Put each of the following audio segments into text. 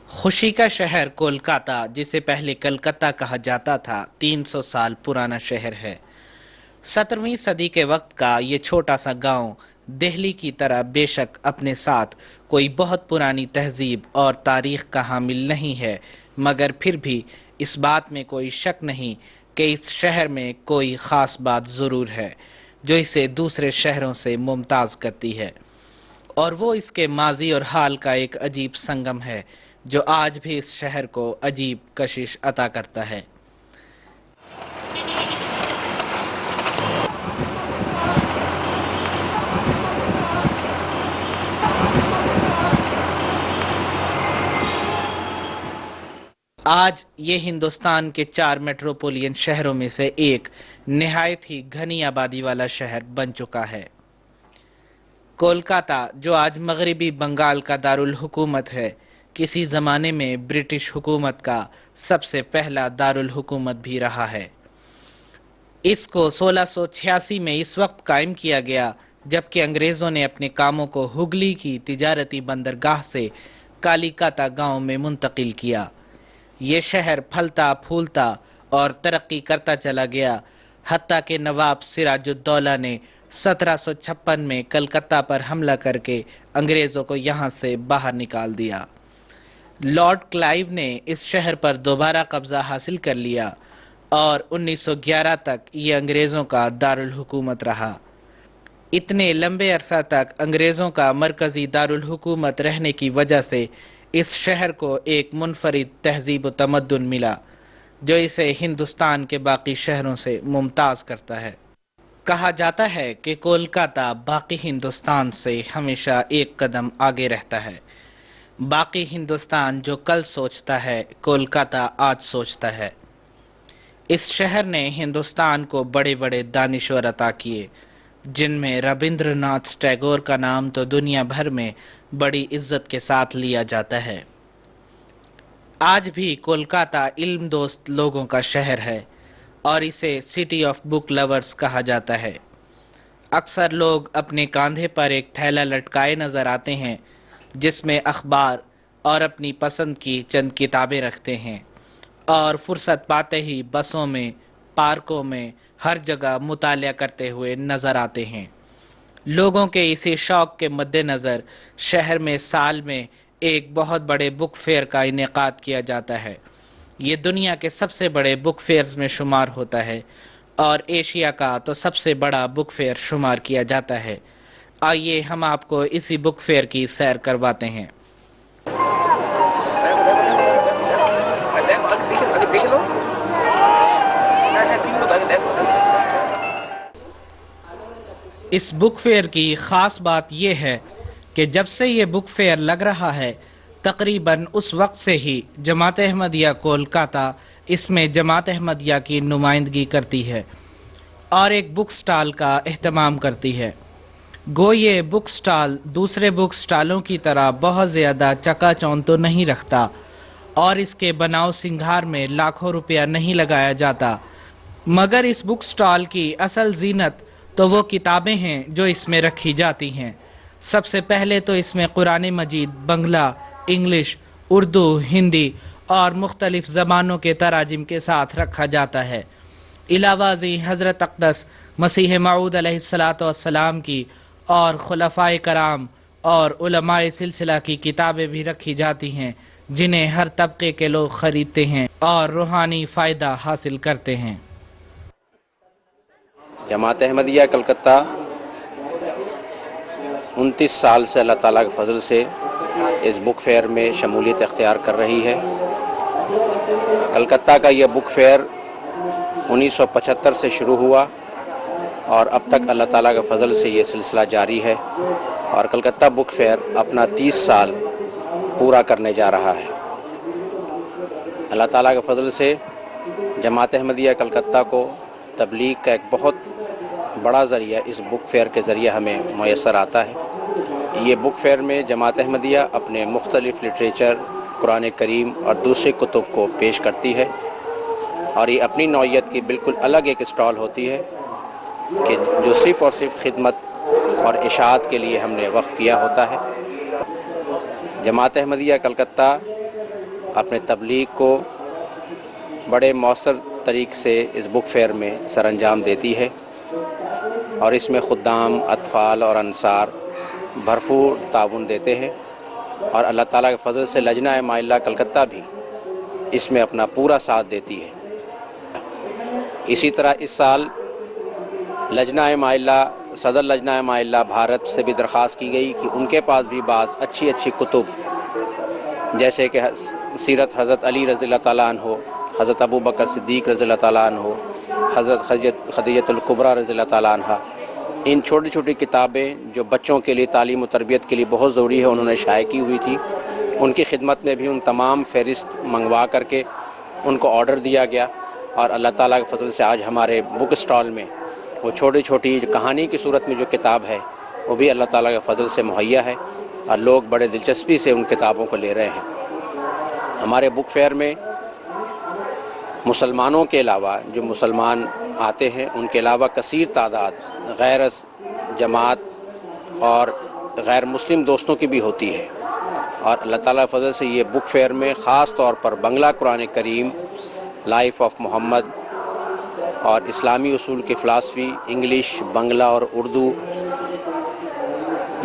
खुशी का शहर कोलकाता, जिसे पहले कलकत्ता कहा जाता था, 300 साल पुराना शहर है। 17वीं सदी के वक्त का ये छोटा सा गांव दिल्ली की तरह बेशक अपने साथ कोई बहुत पुरानी तहजीब और तारीख का हामिल नहीं है, मगर फिर भी इस बात में कोई शक नहीं कि इस शहर में कोई ख़ास बात ज़रूर है जो इसे दूसरे शहरों से मुमताज़ करती है। और वो इसके माजी और हाल का एक अजीब संगम है जो आज भी इस शहर को अजीब कशिश अता करता है। आज ये हिंदुस्तान के 4 मेट्रोपोलियन शहरों में से एक निहायत ही घनी आबादी वाला शहर बन चुका है। कोलकाता, जो आज मगरबी बंगाल का दारुल हुकूमत है, किसी ज़माने में ब्रिटिश हुकूमत का सबसे पहला दारुल हुकूमत भी रहा है। इसको 1686 में इस वक्त कायम किया गया जबकि अंग्रेज़ों ने अपने कामों को हुगली की तिजारती बंदरगाह से कालीकाता गांव में मुंतकिल किया। ये शहर फलता फूलता और तरक्की करता चला गया, हत्ता के नवाब सिराजुद्दौला ने 1756 में कलकत्ता पर हमला करके अंग्रेज़ों को यहाँ से बाहर निकाल दिया। लॉर्ड क्लाइव ने इस शहर पर दोबारा कब्जा हासिल कर लिया और 1911 तक ये अंग्रेज़ों का दारुल हुकूमत रहा। इतने लंबे अरसा तक अंग्रेज़ों का मरकज़ी दारुल हुकूमत रहने की वजह से इस शहर को एक मुनफरिद तहजीब व तमद्दुन मिला जो इसे हिंदुस्तान के बाकी शहरों से मुमताज़ करता है। कहा जाता है कि कोलकाता बाकी हिंदुस्तान से हमेशा एक कदम आगे रहता है। बाकी हिंदुस्तान जो कल सोचता है, कोलकाता आज सोचता है। इस शहर ने हिंदुस्तान को बड़े बड़े दानिश्वर अता किए, जिनमें रविंद्रनाथ टैगोर का नाम तो दुनिया भर में बड़ी इज्जत के साथ लिया जाता है। आज भी कोलकाता इल्म दोस्त लोगों का शहर है और इसे सिटी ऑफ बुक लवर्स कहा जाता है। अक्सर लोग अपने कंधे पर एक थैला लटकाए नज़र आते हैं जिसमें अखबार और अपनी पसंद की चंद किताबें रखते हैं और फुर्सत पाते ही बसों में, पार्कों में, हर जगह मुतालिया करते हुए नज़र आते हैं। लोगों के इसी शौक़ के मद्देनज़र शहर में साल में एक बहुत बड़े बुक फेयर का इनेकाद किया जाता है। ये दुनिया के सबसे बड़े बुक फेयर्स में शुमार होता है और एशिया का तो सबसे बड़ा बुक फेयर शुमार किया जाता है। आइए हम आपको इसी बुक फेयर की सैर करवाते हैं। इस बुक फेयर की ख़ास बात यह है कि जब से ये बुक फेयर लग रहा है, तकरीबन उस वक्त से ही जमात अहमदिया कोलकाता इसमें जमात अहमदिया की नुमाइंदगी करती है और एक बुक स्टॉल का एहतमाम करती है। गो ये बुक स्टॉल दूसरे बुक स्टॉलों की तरह बहुत ज़्यादा चकाचौंध तो नहीं रखता और इसके बनाव सिंगार में लाखों रुपया नहीं लगाया जाता, मगर इस बुक स्टॉल की असल जीनत तो वो किताबें हैं जो इसमें रखी जाती हैं। सबसे पहले तो इसमें कुरान मजीद बंगला, इंग्लिश, उर्दू, हिंदी और मुख्तलिफ ज़बानों के तराजिम के साथ रखा जाता है। इलावाज़ी हज़रत अक़दस मसीह मऊद अलैहिस्सलातु वस्सलाम की और खुलफ़ाए कराम और उलमाए सिलसिला की किताबें भी रखी जाती हैं जिन्हें हर तबके के लोग ख़रीदते हैं और रूहानी फ़ायदा हासिल करते हैं। जमात अहमदिया कलकत्ता 29 साल से अल्लाह ताला के फजल से इस बुक फेयर में शमूलियत इख्तियार कर रही है। कलकत्ता का यह बुक फेयर 1975 से शुरू हुआ और अब तक अल्लाह ताला के फजल से ये सिलसिला जारी है और कलकत्ता बुक फेयर अपना 30 साल पूरा करने जा रहा है। अल्लाह ताला के फजल से जमात अहमदिया कलकत्ता को तबलीग का एक बहुत बड़ा ज़रिया इस बुक फेयर के ज़रिए हमें मैसर आता है। ये बुक फेयर में जमात अहमदिया अपने मुख्तलिफ़ लिटरेचर, कुरान करीम और दूसरे कुतुब को पेश करती है और ये अपनी नौइयत की बिल्कुल अलग एक स्टॉल होती है कि जो सिर्फ़ और सिर्फ खिदमत और इशाअत के लिए हमने वक़्फ़ किया होता है। जमात अहमदिया कलकत्ता अपने तबलीग को बड़े मौसर तरीक़े से इस बुक फेयर में सरअंजाम देती है और इसमें खुद्दाम, अतफ़ाल और अंसार भरपूर ताउन देते हैं और अल्लाह ताला के फ़ज़ल से लजना माइल्ला कलकत्ता भी इसमें अपना पूरा साथ देती है। इसी तरह इस साल लजना माइल्ला, सदर लजना माइल्ला भारत से भी दरख्वास्त की गई कि उनके पास भी बाज़ अच्छी अच्छी कुतुब जैसे कि सीरत हज़रत अली रज़ियल्लाहु ताला अन्हु, हज़रत अबू बकर सिद्दीक़ रज़ियल्लाहु ताला अन्हु, हज़रत खदीजतुल कुबरा रज़ियल्लाहु ताला अन्हा, इन छोटी छोटी किताबें जो बच्चों के लिए तालीम और तरबियत के लिए बहुत ज़रूरी है उन्होंने शाये की हुई थी। उनकी खिदमत में भी उन तमाम फ़हरिस्त मंगवा करके उनको ऑर्डर दिया गया और अल्लाह ताला के फ़ज़ल से आज हमारे बुक स्टॉल में वो छोटी छोटी कहानी की सूरत में जो किताब है वो भी अल्लाह ताला के फ़ज़ल से मुहैया है और लोग बड़े दिलचस्पी से उन किताबों को ले रहे हैं। हमारे बुक फेयर में मुसलमानों के अलावा जो मुसलमान आते हैं उनके अलावा कसीर तादाद गैर जमात और गैर मुस्लिम दोस्तों की भी होती है और अल्लाह ताला के फ़ज़ल से ये बुक फेयर में ख़ास तौर पर बंगला कुरान करीम, लाइफ ऑफ मोहम्मद और इस्लामी उसूल की फ़िलासफ़ी, इंग्लिश, बंगला और उर्दू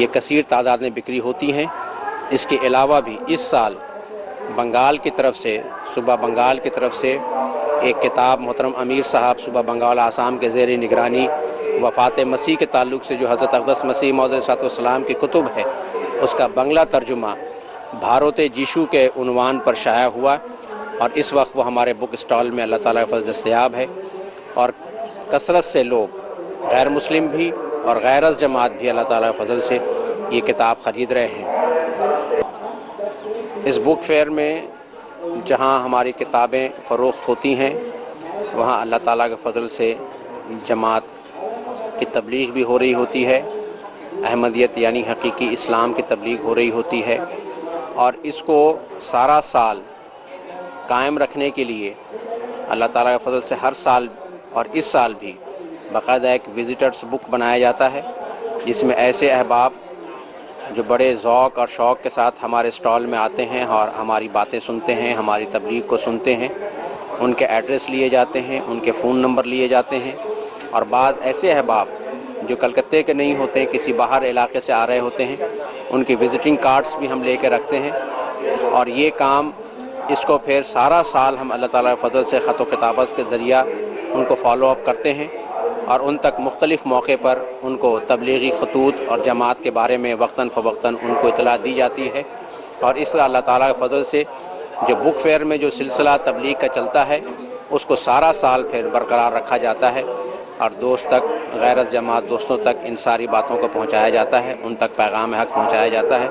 ये कसीर तादाद में बिक्री होती हैं। इसके अलावा भी इस साल बंगाल की तरफ से, सूबा बंगाल की तरफ से एक किताब मोहतरम अमीर साहब सूबा बंगाल आसाम के ज़ेर निगरानी वफ़ात मसीह के ताल्लुक़ से जो हज़रत अक़दस मसीह मौद अलैहिस्सलाम की कुतुब है उसका बंगला तर्जुमा भारत जीशु के उन्वान पर शाया हुआ और इस वक्त वो हमारे बुक स्टॉल में अल्लाह ताला के फ़ज़ल दस्तयाब है और कसरत से लोग गैर मुस्लिम भी और गैरस जमात भी अल्लाह ताला के फ़ज़ल से ये किताब ख़रीद रहे हैं। इस बुक फेयर में जहाँ हमारी किताबें फ़रोख्त होती हैं वहाँ अल्लाह ताला के फ़ज़ल से जमात की तबलीग भी हो रही होती है, अहमदियत यानी हकीकी इस्लाम की तबलीग हो रही होती है और इसको सारा साल कायम रखने के लिए अल्लाह ताला के फ़ज़ल से हर साल और इस साल भी बाकायदा एक विज़िटर्स बुक बनाया जाता है जिसमें ऐसे अहबाब जो बड़े ज़ौक़ और शौक़ के साथ हमारे स्टॉल में आते हैं और हमारी बातें सुनते हैं, हमारी तबलीग को सुनते हैं, उनके एड्रेस लिए जाते हैं, उनके फ़ोन नंबर लिए जाते हैं और बाज़ ऐसे अहबाब जो कलकत्ते के नहीं होते हैं, किसी बाहर इलाके से आ रहे होते हैं, उनकी विज़िटिंग कार्ड्स भी हम लेके रखते हैं और ये काम इसको फिर सारा साल हम अल्लाह ताला के फ़ज़ल से ख़त व किताबत के ज़रिया उनको फॉलो अप करते हैं और उन तक मुख्तलिफ़ मौक़े पर उनको तबलीगी खतूत और जमात के बारे में वक्तन फ़वक्तन उनको इतला दी जाती है और इस अल्लाह ताला के फ़ज़ल से जो बुक फेयर में जो सिलसिला तबलीग का चलता है उसको सारा साल फिर बरकरार रखा जाता है और दोस्त तक, गैरत जमात दोस्तों तक इन सारी बातों को पहुँचाया जाता है, उन तक पैगाम हक़ पहुँचाया जाता है।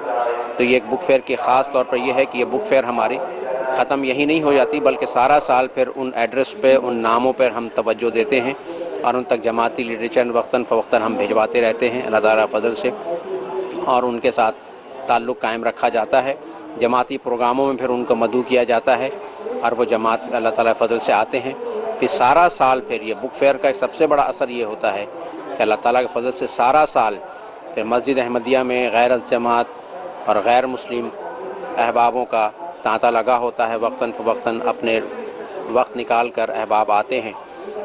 तो ये एक बुक फेयर की ख़ास तौर पर यह है कि ये बुक फेयर हमारी ख़त्म यही नहीं हो जाती बल्कि सारा साल फिर उन एड्रेस पे, उन नामों पर हम तवज्जो देते हैं और उन तक जमाती लिटरेचर वक्तन फ़वक्तन हम भिजवाते रहते हैं अल्लाह ताला के फ़ज़ल से और उनके साथ ताल्लुक़ कायम रखा जाता है। जमाती प्रोग्रामों में फिर उनको मदऊ किया जाता है और वो जमात अल्लाह ताला के फ़ज़ल से आते हैं। फिर सारा साल फिर ये बुक फेयर का एक सबसे बड़ा असर ये होता है कि अल्लाह ताला के फ़ज़ल से सारा साल फिर मस्जिद अहमदिया में गैरत जमात और गैर मुस्लिम अहबाबों का तांता लगा होता है। वक्तन फ़वक्तन अपने वक्त निकाल कर अहबाब आते हैं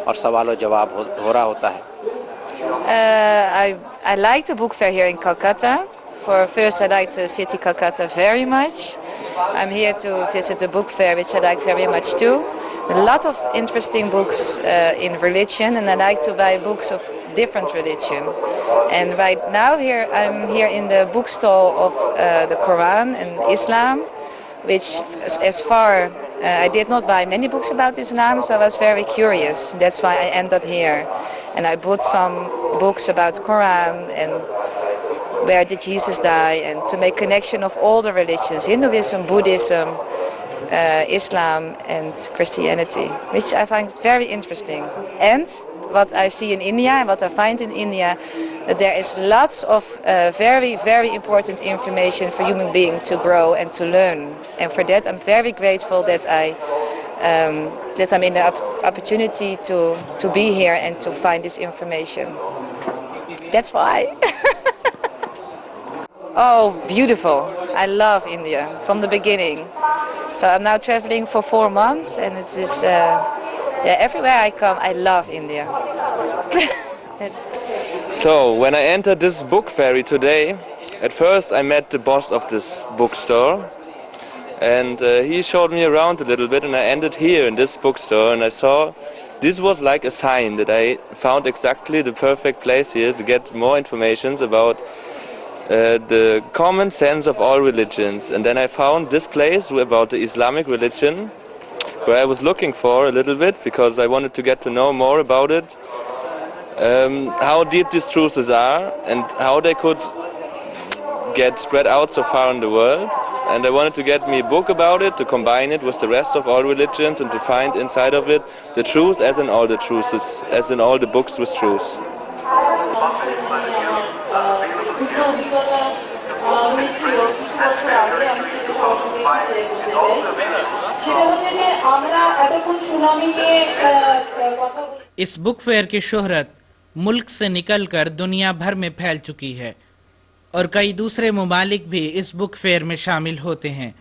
और सवाल व जवाब हो रहा होता है। I like the book fair here in Calcutta. First, I like the city Calcutta very much. I'm here to visit the book fair, which I like very much too. A lot of interesting books in religion, and I like to buy books of different religion. And right now I'm here in the bookstall of the Quran and Islam, which as far I did not buy many books about Islam, so I was very curious. That's why I end up here. And I bought some books about Quran and where did Jesus die, and to make connection of all the religions, Hinduism, Buddhism, Islam and Christianity, which I find very interesting. And what I see in India and what I find in India, that there is lots of very, very important information for human beings to grow and to learn. And for that I'm very grateful that I'm in the opportunity to be here and to find this information. That's why. Oh, beautiful. I love India from the beginning. So I'm now traveling for 4 months, and it is everywhere I come, I love India. So, when I entered this book ferry today, at first I met the boss of this bookstore, and he showed me around a little bit, and I ended here in this bookstore, and I saw this was like a sign that I found exactly the perfect place here to get more information about the common sense of all religions. And then I found this place about the Islamic religion, where I was looking for a little bit, because I wanted to get to know more about it. How deep these truths are and how they could get spread out so far in the world. And I wanted to get me a book about it, to combine it with the rest of all religions and to find inside of it the truth as in all the truths, as in all the books with truths. इस book fair की शोहरत मुल्क से निकलकर दुनिया भर में फैल चुकी है और कई दूसरे ममालिक भी इस बुक फेयर में शामिल होते हैं।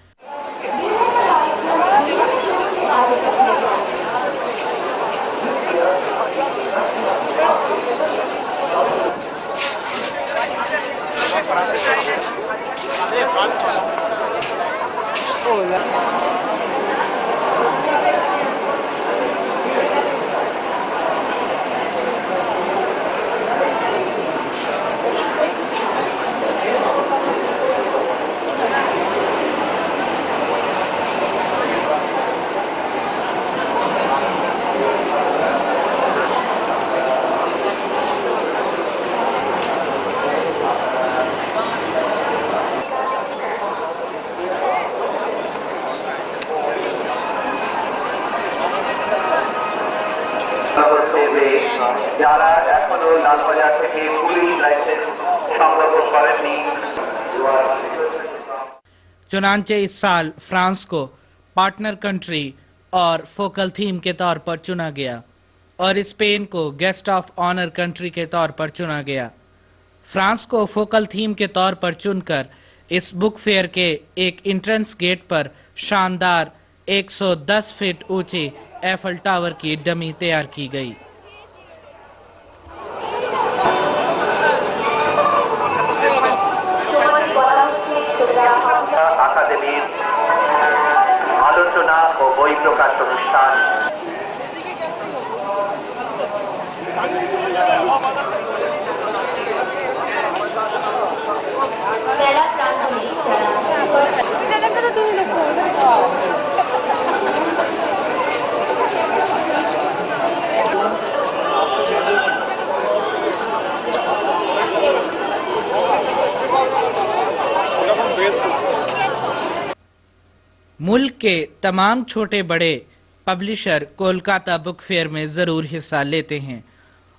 चुनांचे इस साल फ्रांस को पार्टनर कंट्री और फोकल थीम के तौर पर चुना गया और स्पेन को गेस्ट ऑफ ऑनर कंट्री के तौर पर चुना गया। फ्रांस को फोकल थीम के तौर पर चुनकर इस बुक फेयर के एक एंट्रेंस गेट पर शानदार 110 फीट ऊंची एफल टावर की डमी तैयार की गई। আলোচনা ও বই প্রকাশ অনুষ্ঠান মেলা প্রাঙ্গণে मुल्क के तमाम छोटे बड़े पब्लिशर कोलकाता बुक फेयर में ज़रूर हिस्सा लेते हैं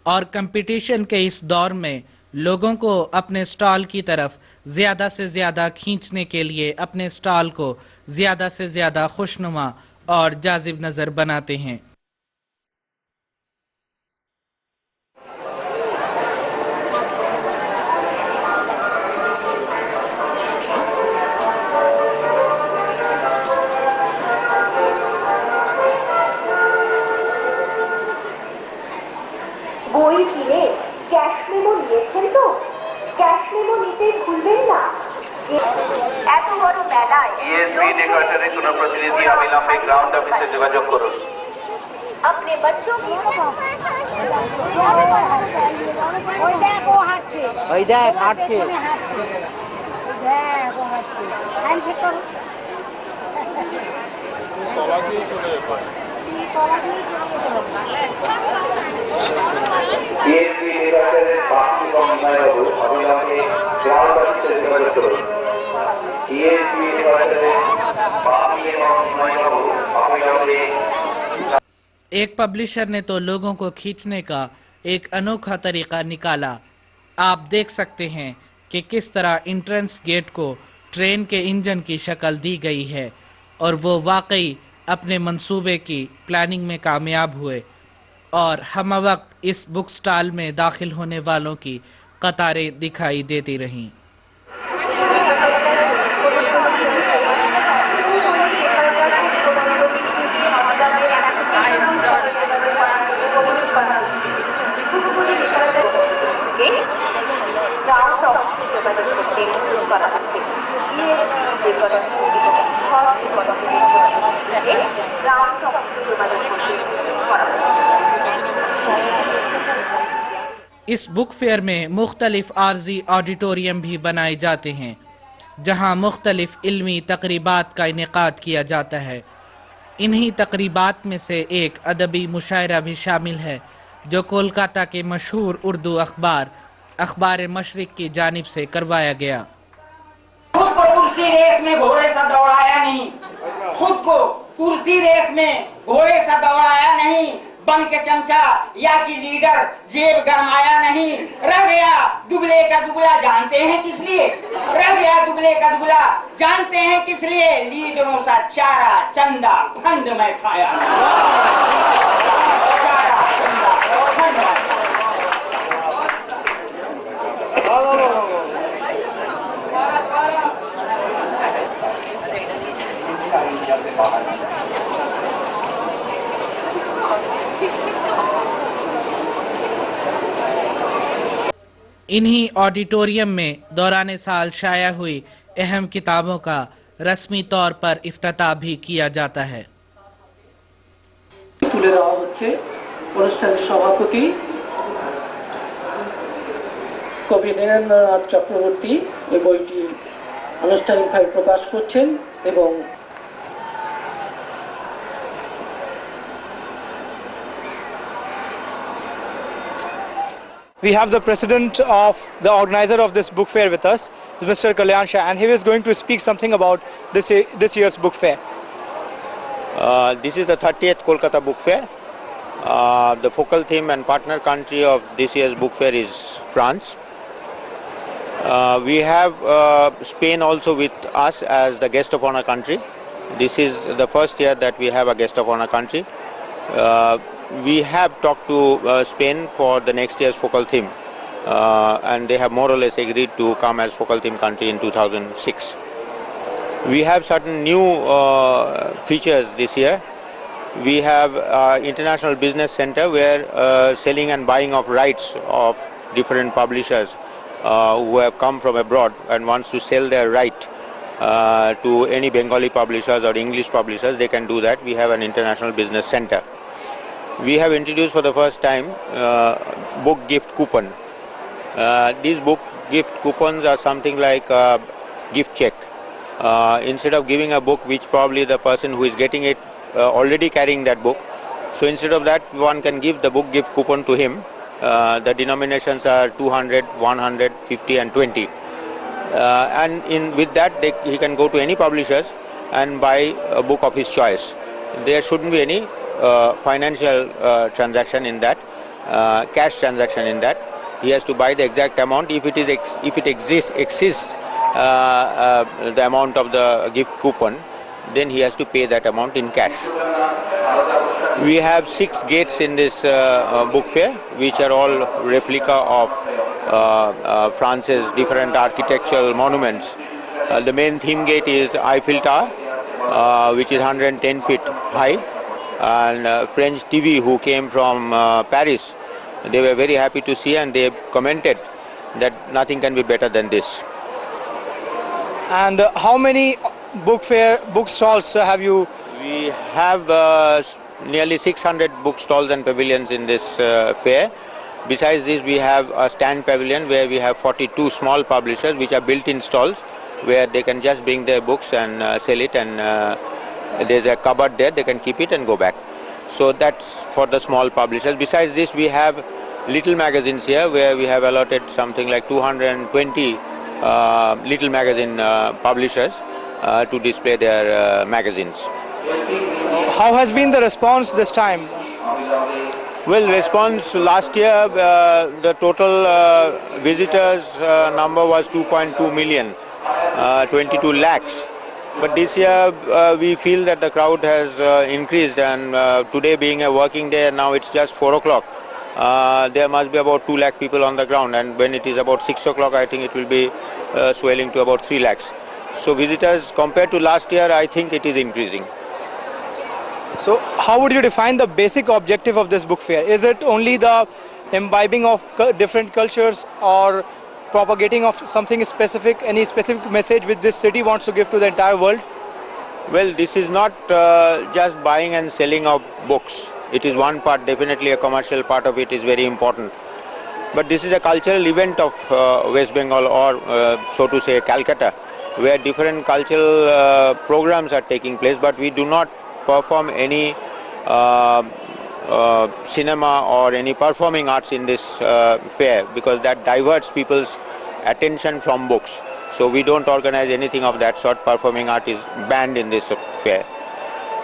और कंपटीशन के इस दौर में लोगों को अपने स्टॉल की तरफ ज़्यादा से ज़्यादा खींचने के लिए अपने स्टॉल को ज़्यादा से ज़्यादा खुशनुमा और जाजिब नज़र बनाते हैं। বই কিনে ক্যাশ মেমো নিয়েছেন তো? ক্যাশ মেমো নিতে ভুলবেন না। এত বড় মেলায় ইএসবি ডেকোরেটরের কোনো প্রতিনিধি অবিলম্বে গ্রাউন্ড অফিসে যোগাযোগ করুন। अपने बच्चों की ওই দেখ ও হাঁটছে, ওই দেখ হাঁটছে, দেখ ও হাঁটছে, হ্যান্ডশেক করো। তলা দিয়ে চলে যেতে হবে। ইএসবি ডেকোরেটরের বাকি কর্মচারীবাবু অবিলম্বে গ্রাউন্ড অফিসে যোগাযোগ করুন। ইএসবি ডেকোরেটরের বাকি কর্মচারীবাবু অবিলম্বে। एक पब्लिशर ने तो लोगों को खींचने का एक अनोखा तरीका निकाला। आप देख सकते हैं कि किस तरह एंट्रेंस गेट को ट्रेन के इंजन की शक्ल दी गई है और वो वाकई अपने मंसूबे की प्लानिंग में कामयाब हुए और हम वक्त इस बुक स्टॉल में दाखिल होने वालों की कतारें दिखाई देती रहीं। যোগাযোগ করতে অনুরোধ করা হচ্ছে। বিজ্ঞতা ফার্স্ট থেকে গ্রাউন্ড অফিসে যোগাযোগ করতে করা হচ্ছে। इस बुक फेयर में मुख्तलिफ आर्जी ऑडिटोरियम भी बनाए जाते हैं जहां मुख्तलिफ इल्मी तकरीबात का इनेकाद किया जाता है। इन्हीं तकरीबात में से एक अदबी मुशायरा भी शामिल है जो कोलकाता के मशहूर उर्दू अखबार मशरिक की जानिब से करवाया गया। खुद को कुर्सी रेस में घोड़े सा दौड़ाया नहीं, खुद को कुर्सी रेस में घोड़े सा दौड़ाया नहीं, बन के चमचा या कि लीडर जेब गरमाया नहीं, रह गया दुबले का दुबला। जानते हैं किस लिए रह गया दुबले का दुबला? जानते हैं किस लिए? लीडरों सा चारा चंदा फंड में खाया। चारा चंदा फंड में। इन्हीं ऑडिटोरियम में दौरान साल शाया हुई अहम किताबों का रस्मी तौर पर इफ्तिताह भी किया जाता है। তুলে দেওয়া হচ্ছে অনুষ্ঠানের সভাপতি কবি নীরেন্দ্রনাথ চক্রবর্তী এই বইটি আনুষ্ঠানিকভাবে প্রকাশ করছেন এবং We have the president of the organizer of this book fair with us, Mr. Kalyan Shah, and he is going to speak something about this year's book fair. This is the 30th Kolkata Book Fair. The focal theme and partner country of this year's book fair is France. We have Spain also with us as the guest of honor country. This is the first year that we have a guest of honor country. We have talked to Spain for the next year's focal theme and they have more or less agreed to come as focal theme country in 2006. We have certain new features this year. We have International Business Center where selling and buying of rights of different publishers who have come from abroad and wants to sell their right to any Bengali publishers or English publishers, they can do that. We have an International Business Center. We have introduced for the first time book gift coupon. These book gift coupons are something like a gift check. Instead of giving a book which probably the person who is getting it already carrying that book, so instead of that one can give the book gift coupon to him. The denominations are 200, 100, 50 and 20. And with that he can go to any publishers and buy a book of his choice. There shouldn't be any financial transaction in that, cash transaction in that. He has to buy the exact amount. If it exceeds the amount of the gift coupon, then he has to pay that amount in cash. We have 6 gates in this book fair, which are all replica of France's different architectural monuments. The main theme gate is Eiffel Tower, which is 110 feet high. And French TV who came from Paris, they were very happy to see and they commented that nothing can be better than this. And how many book stalls have you? We have nearly 600 book stalls and pavilions in this fair. Besides this, we have a stand pavilion where we have 42 small publishers which are built-in stalls where they can just bring their books and sell it, and there's a cupboard there, they can keep it and go back. So that's for the small publishers. Besides this, we have little magazines here where we have allotted something like 220 little magazine publishers to display their magazines. How has been the response this time? Well, response last year, the total visitors number was 2.2 million, 22 lakhs. But this year we feel that the crowd has increased, and today being a working day, now it's just 4 o'clock. There must be about 2 lakh people on the ground, and when it is about 6 o'clock, I think it will be swelling to about 3 lakhs. So visitors compared to last year, I think it is increasing. So how would you define the basic objective of this book fair? Is it only the imbibing of different cultures, or propagating of something specific, any specific message which this city wants to give to the entire world? Well, this is not just buying and selling of books. It is one part, definitely a commercial part of it is very important. But this is a cultural event of West Bengal, or so to say Calcutta, where different cultural programs are taking place, but we do not perform any cinema or any performing arts in this fair, because that diverts people's attention from books. So we don't organize anything of that sort. Performing art is banned in this fair.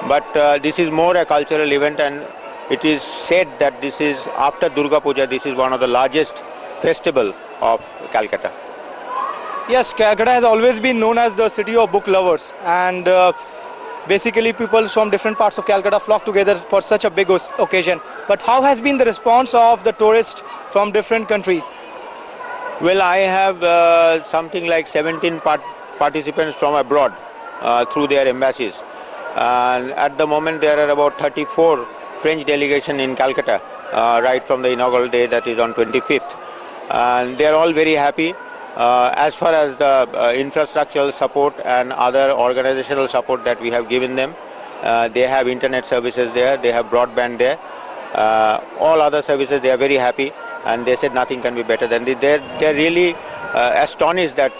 But this is more a cultural event, and it is said that this is, after Durga Puja, this is one of the largest festival of Calcutta. Yes, Calcutta has always been known as the city of book lovers, and basically people from different parts of Calcutta flock together for such a big occasion. But how has been the response of the tourists from different countries? Well, I have something like 17 participants from abroad through their embassies, and at the moment there are about 34 French delegation in Calcutta right from the inaugural day, that is on 25th, and they are all very happy. As far as the infrastructural support and other organizational support that we have given them, they have internet services there, they have broadband there, all other services, they are very happy, and they said nothing can be better than this. They are really astonished that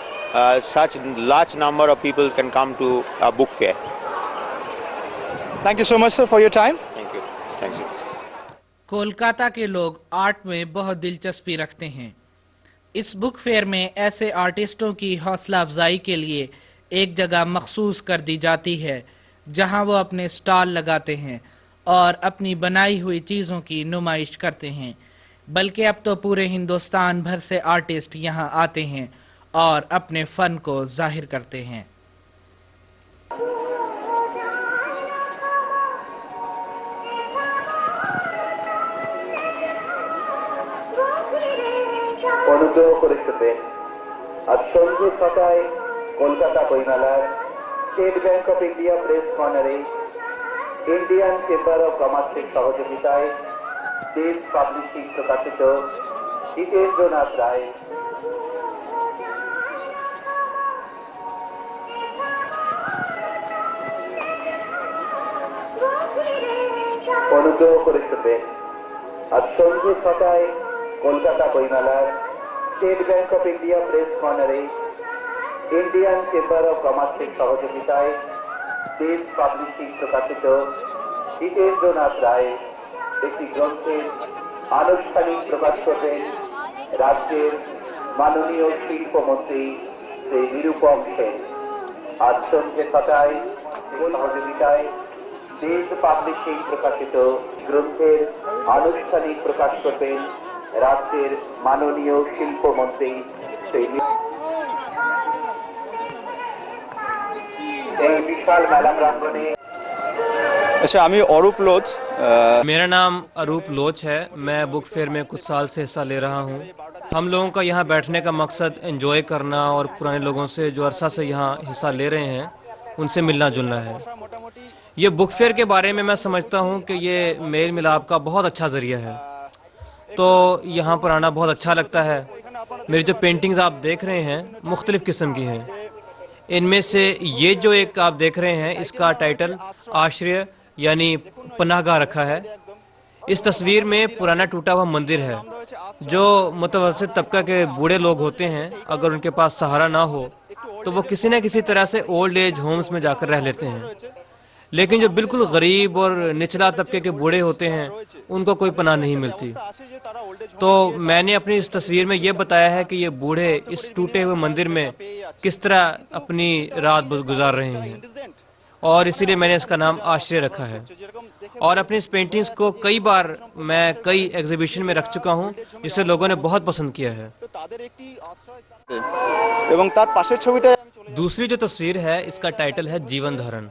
such large number of people can come to a book fair. Thank you so much, sir, for your time. Thank you. Thank you. Kolkata के लोग art में बहुत दिलचस्पी रखते हैं। इस book fair में ऐसे आर्टिस्टों की हौसला अफजाई के लिए एक जगह मखसूस कर दी जाती है, जहां वो अपने स्टॉल लगाते हैं और अपनी बनाई हुई चीज़ों की नुमाइश करते हैं। बल्कि अब तो पूरे हिंदुस्तान भर से आर्टिस्ट यहां आते हैं और अपने फ़न को जाहिर करते हैं। অনুগ্রহ করে শুনবেন, আজ সন্ধ্যে 6টায় কলকাতা বইমেলার state bank of India press কর্নারে ইন্ডিয়ান চেম্বার অফ কমার্সের সহযোগিতায় দেশ পাবলিশিং প্রকাশিত জিতেন্দ্রনাথ রায় অনুগ্রহ করে শুনবেন, আজ সন্ধ্যে 6টায় কলকাতা বইমেলার state bank of India press কর্নারে ইন্ডিয়ান চেম্বার অফ কমার্সের সহযোগিতায় দেশ পাবলিশিং প্রকাশিত জিতেন্দ্রনাথ রায় একটি গ্রন্থের আনুষ্ঠানিক প্রকাশ করবেন রাজ্যের মাননীয় শিল্পমন্ত্রী শ্রী নিরুপম সেন। আজ সন্ধ্যে 6টায় সহযোগিতায় দেশ পাবলিশিং প্রকাশিত গ্রন্থের আনুষ্ঠানিক প্রকাশ করবেন রাজ্যের মাননীয় শিল্পমন্ত্রী শ্রী। এই বিশাল মেলা প্রাঙ্গণে। अच्छा, আমি अरूप लोच। मेरा नाम अरूप लोच है। मैं बुक फेयर में कुछ साल से हिस्सा ले रहा हूँ। हम लोगों का यहाँ बैठने का मकसद एंजॉय करना और पुराने लोगों से जो अरसा से यहाँ हिस्सा ले रहे हैं उनसे मिलना जुलना है। ये बुक फेयर के बारे में मैं समझता हूँ कि ये मेल मिलाप का बहुत अच्छा ज़रिया है, तो यहाँ पर आना बहुत अच्छा लगता है। मेरी जो पेंटिंग्स आप देख रहे हैं मुख्तलिफ़ किस्म की हैं। इनमें से ये जो एक आप देख रहे हैं, इसका टाइटल आश्रय यानी पनाहगाह रखा है। इस तस्वीर में पुराना टूटा हुआ मंदिर है। जो मुतवस्सित तबका के बूढ़े लोग होते हैं, अगर उनके पास सहारा ना हो तो वो किसी न किसी तरह से ओल्ड एज होम्स में जाकर रह लेते हैं। लेकिन जो बिल्कुल गरीब और निचला तबके के बूढ़े होते हैं उनको कोई पनाह नहीं मिलती। तो मैंने अपनी इस तस्वीर में ये बताया है कि ये बूढ़े इस टूटे हुए मंदिर में किस तरह अपनी रात गुजार रहे हैं, और इसीलिए मैंने इसका नाम आश्रय रखा है। और अपनी इस पेंटिंग्स को कई बार मैं कई एग्जीबिशन में रख चुका हूँ, जिसे लोगों ने बहुत पसंद किया है। दूसरी जो तस्वीर है इसका टाइटल है जीवन धारण,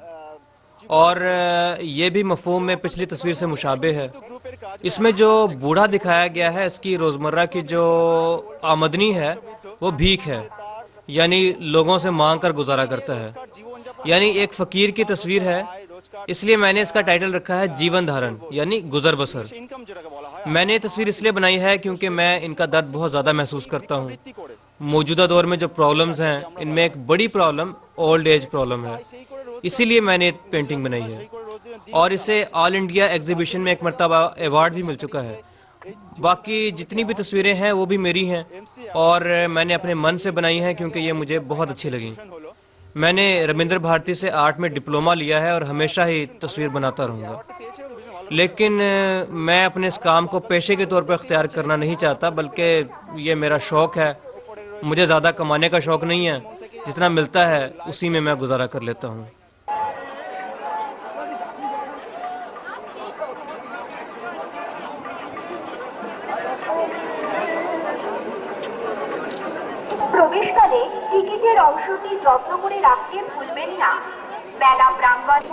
और ये भी मफहूम में पिछली तस्वीर से मुशाबे है। इसमें जो बूढ़ा दिखाया गया है, इसकी रोज़मर्रा की जो आमदनी है वो भीख है, यानी लोगों से मांग कर गुजारा करता है, यानी एक फ़कीर की तस्वीर है। इसलिए मैंने इसका टाइटल रखा है जीवन धारण यानी गुजर बसर। मैंने ये तस्वीर इसलिए बनाई है क्योंकि मैं इनका दर्द बहुत ज़्यादा महसूस करता हूँ, मौजूदा दौर में जो प्रॉब्लम्स हैं इनमें एक बड़ी प्रॉब्लम ओल्ड एज प्रॉब्लम है, इसीलिए मैंने पेंटिंग बनाई है और इसे ऑल इंडिया एग्जीबिशन में एक मरतबा अवार्ड भी मिल चुका है। बाकी जितनी भी तस्वीरें हैं वो भी मेरी हैं और मैंने अपने मन से बनाई हैं क्योंकि ये मुझे बहुत अच्छी लगी। मैंने रविंद्र भारती से आर्ट में डिप्लोमा लिया है और हमेशा ही तस्वीर बनाता रहूँगा, लेकिन मैं अपने इस काम को पेशे के तौर पर अख्तियार करना नहीं चाहता, बल्कि ये मेरा शौक़ है। मुझे ज़्यादा कमाने का शौक़ नहीं है, जितना मिलता है उसी में मैं गुजारा कर लेता हूँ। প্রবেশকালে টিকিটের অংশটি যত্ন করে রাখতে ভুলবেন না। মেলা প্রাঙ্গণ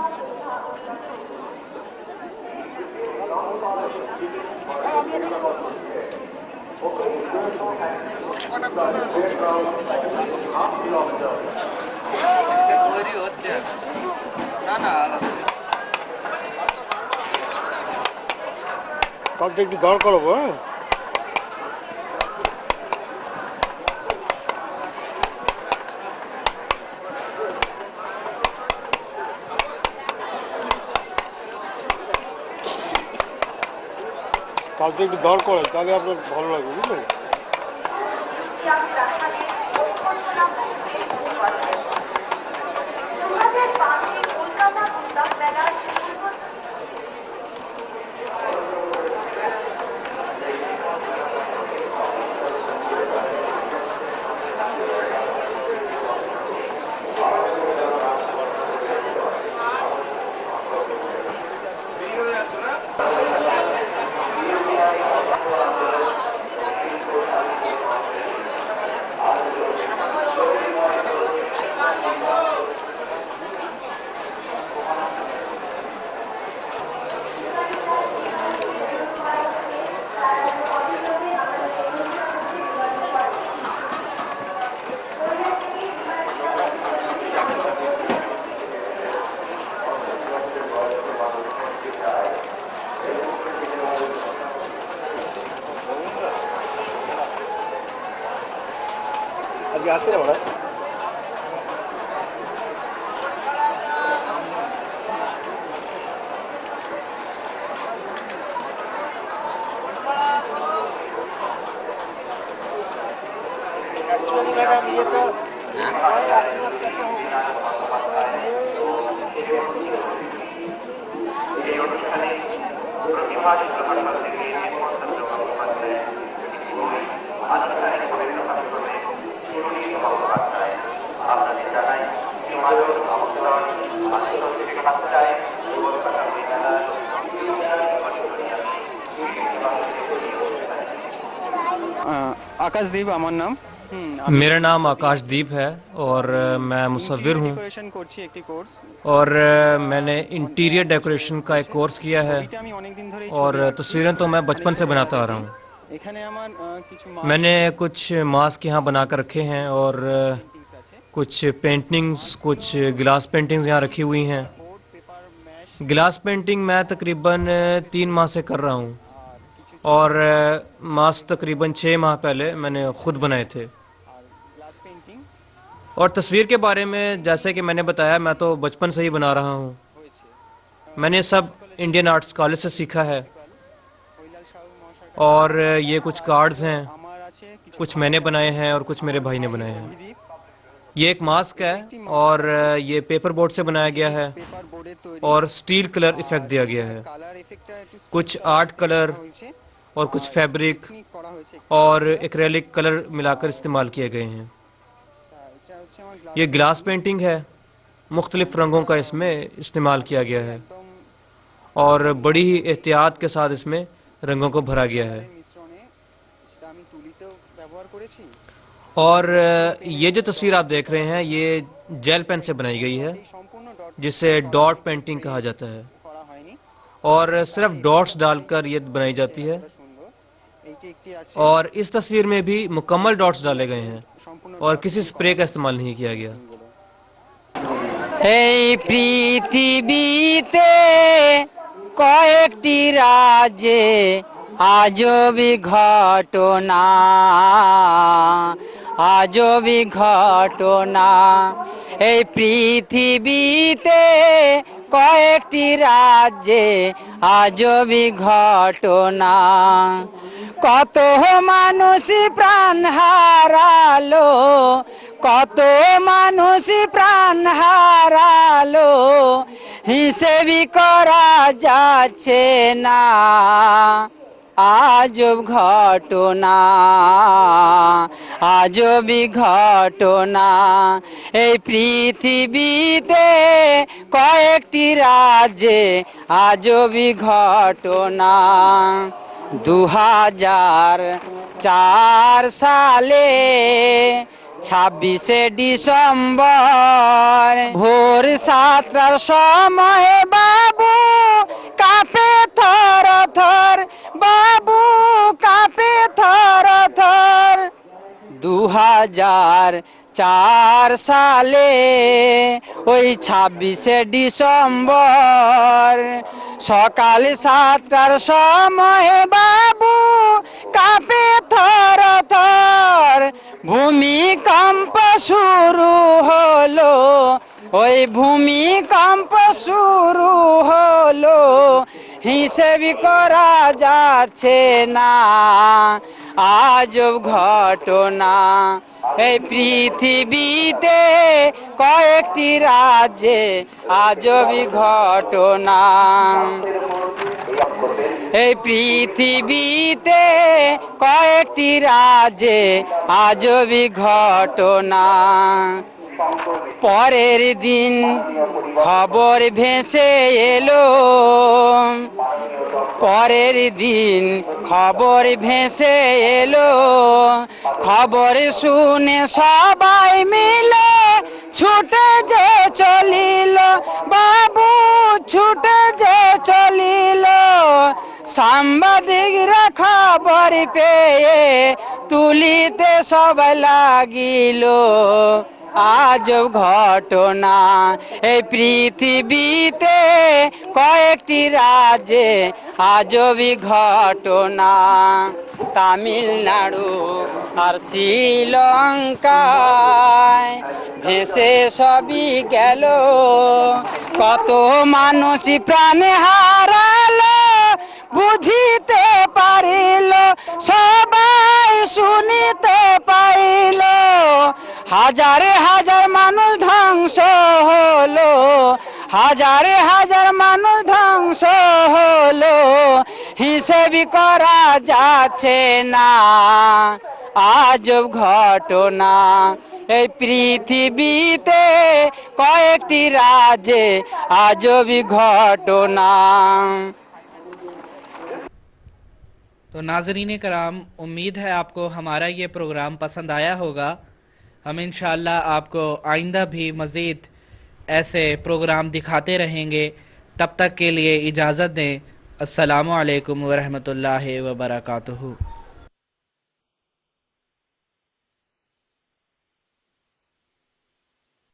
কালকে একটু দাঁড় করাবো। হ্যাঁ, কালকে একটু দাঁড় করাই, তাহলে আপনার ভালো লাগবে, বুঝলেন? আজকে আসে না ওরা। आकाशदीप আমার নাম। मेरा नाम आकाशदीप है और मैं मुसव्विर हूँ और मैंने इंटीरियर डेकोरेशन का एक कोर्स किया है और तस्वीरें तो मैं बचपन से बनाता आ रहा हूँ। मैंने कुछ मास्क यहाँ बना कर रखे हैं और कुछ पेंटिंग्स, कुछ गिलास पेंटिंग्स यहाँ रखी हुई हैं। गिलास पेंटिंग मैं तकरीबन 3 माह से कर रहा हूँ और मास्क तकरीबन 6 माह पहले मैंने ख़ुद बनाए थे। और तस्वीर के बारे में जैसे कि मैंने बताया, मैं तो बचपन से ही बना रहा हूँ। मैंने सब इंडियन आर्ट्स कॉलेज से सीखा है और ये कुछ कार्ड्स हैं, कुछ मैंने बनाए हैं और कुछ मेरे भाई ने बनाए हैं। ये एक मास्क है और ये पेपर बोर्ड से बनाया गया है और स्टील कलर इफेक्ट दिया गया है। कुछ आर्ट कलर और कुछ फैब्रिक और एक्रेलिक कलर मिलाकर इस्तेमाल किए गए हैं। ये ग्लास पेंटिंग है, मुख्तलिफ रंगों का इसमें इस्तेमाल किया गया है और बड़ी ही एहतियात के साथ इसमें रंगों को भरा गया है। और ये जो तस्वीर आप देख रहे हैं ये जेल पेन से बनाई गई है, जिसे डॉट पेंटिंग कहा जाता है और सिर्फ डॉट्स डालकर ये बनाई जाती है। और इस तस्वीर में भी मुकम्मल डॉट्स डाले गए हैं और किसी स्प्रे का इस्तेमाल नहीं किया गया। এই পৃথিবীতে কয়েকটি রাজ্যে আজবি ঘটনা আজবি ঘটনা। এই পৃথিবীতে কয়েকটি রাজ্যে আজবি ঘটনা। কত মানুষ প্রাণ হারালো, কত মানুষ প্রাণ হারালো, হিসেবই করা যাচ্ছে না। আজব ঘটনা, আজবি ঘটনা। এই পৃথিবীতে কয়েকটি রাজ্যে আজবি ঘটনা। 2004 সালে 26শে ডিসেম্বর ভোর 7টার সময় বাবু কাঁপে থর থর, বাবু কাঁপে থর থর। 2004 সালে ওই 26শে ডিসেম্বর সকাল 7টার সময় বাবু কাঁপে থর থর। ভূমিকম্প শুরু হলো, ওই ভূমিকম্প শুরু হলো, হিসেব করা যাচ্ছে না। আজব ঘটনা। এই পৃথিবীতে কয়েকটি রাজ্যে আজবি ঘটনা। এই পৃথিবীতে কয়েকটি রাজ্যে আজবি ঘটনা। পরের দিন খবর ভেসে এলো, পরের দিন খবর ভেসে এলো। খবর শুনে সবাই মিলে ছুটে যে চলিল, বাবু ছুটে যে চলিল। সাংবাদিকরা খবর পেয়ে তুলিতে সবাই লাগিল। আজব ঘটনা। এই পৃথিবীতে কয়েকটি রাজ্যে আজবি ঘটনা। তামিলনাড়ু আর শ্রীলঙ্কায় ভেসে সবই গেল, কত মানুষ প্রাণে হারালো, বুঝিতে পারিল সবাই শুনিতে পাইল। হাজারে হাজার মানুষ ধ্বংস হলো, হাজারে হাজার মানুষ ধ্বংস হলো, হিসেবই করা যাচ্ছে না। আজব ঘটনা। এই পৃথিবীতে কয়েকটি রাজ্যে আজবি ঘটনা। तो नाजरीन कराम, उम्मीद है आपको हमारा ये प्रोग्राम पसंद आया होगा। हम इंशाअल्लाह आपको आइंदा भी मज़ीद ऐसे प्रोग्राम दिखाते रहेंगे। तब तक के लिए इजाज़त दें। अस्सलामु अलैकुम व रहमतुल्लाहि व बरकातुहू।